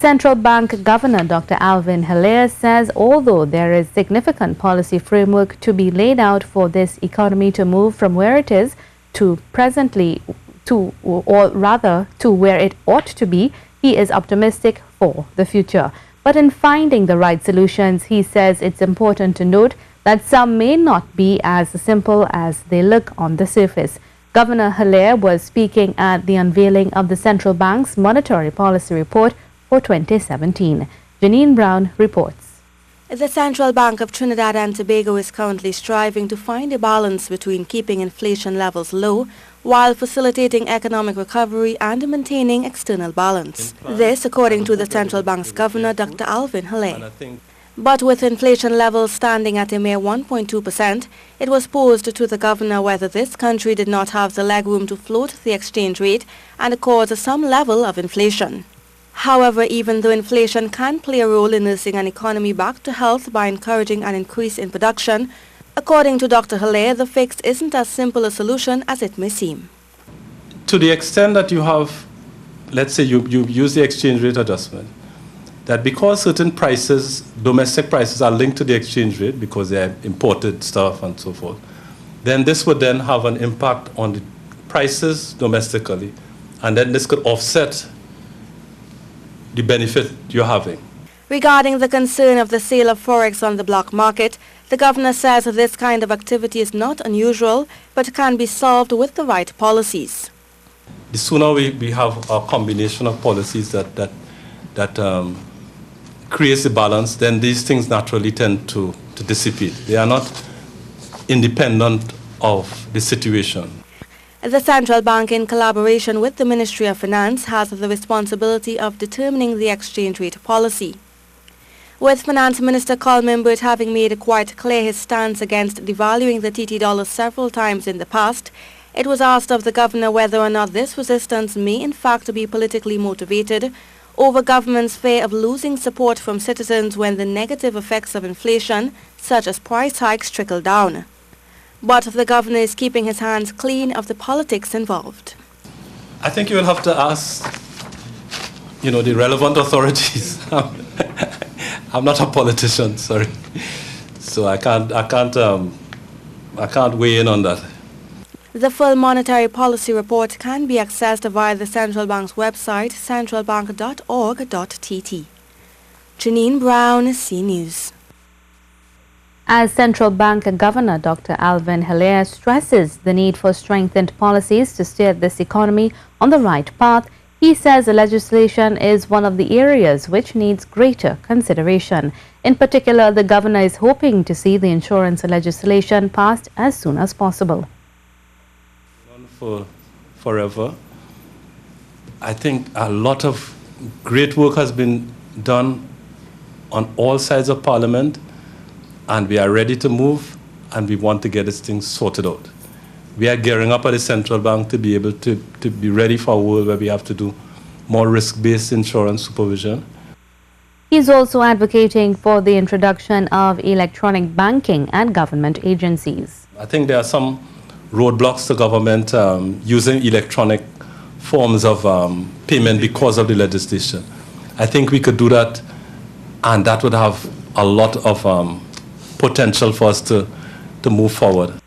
Central Bank Governor Dr. Alvin Hilaire says although there is significant policy framework to be laid out for this economy to move from where it is to presently to, or rather to where it ought to be, he is optimistic for the future. But in finding the right solutions, he says it's important to note that some may not be as simple as they look on the surface. Governor Hillaire was speaking at the unveiling of the central bank's monetary policy report for 2017. Janine Browne reports. The Central Bank of Trinidad and Tobago is currently striving to find a balance between keeping inflation levels low while facilitating economic recovery and maintaining external balance. This, according to the Central Bank's Governor, Dr. Alvin Hilaire. But with inflation levels standing at a mere 1.2%, it was posed to the Governor whether this country did not have the legroom to float the exchange rate and cause some level of inflation. However, even though inflation can play a role in nursing an economy back to health by encouraging an increase in production, according to Dr. Hillaire, the fix isn't as simple a solution as it may seem. To the extent that you have, let's say you use the exchange rate adjustment, that because certain prices, domestic prices are linked to the exchange rate because they're imported stuff and so forth, then this would then have an impact on the prices domestically, and then this could offset the benefit you're having. Regarding the concern of the sale of forex on the black market, the Governor says this kind of activity is not unusual, but can be solved with the right policies. The sooner we have a combination of policies that creates the balance, then these things naturally tend to dissipate. They are not independent of the situation. The Central Bank, in collaboration with the Ministry of Finance, has the responsibility of determining the exchange rate policy. With Finance Minister Colman Burt having made quite clear his stance against devaluing the TT dollar several times in the past, it was asked of the Governor whether or not this resistance may in fact be politically motivated over government's fear of losing support from citizens when the negative effects of inflation, such as price hikes, trickle down. But the Governor is keeping his hands clean of the politics involved. I think you will have to ask, the relevant authorities. I'm not a politician, sorry, so I can't weigh in on that. The full monetary policy report can be accessed via the Central Bank's website, centralbank.org.tt. Janine Browne, C News. As Central Bank Governor Dr. Alvin Hilaire stresses the need for strengthened policies to steer this economy on the right path, he says the legislation is one of the areas which needs greater consideration. In particular, the Governor is hoping to see the insurance legislation passed as soon as possible. For forever, I think a lot of great work has been done on all sides of Parliament, and we are ready to move, and we want to get this thing sorted out. We are gearing up at the Central Bank to be able to be ready for a world where we have to do more risk-based insurance supervision. He is also advocating for the introduction of electronic banking and government agencies. I think there are some roadblocks to government using electronic forms of payment because of the legislation. I think we could do that, and that would have a lot of potential for us to move forward.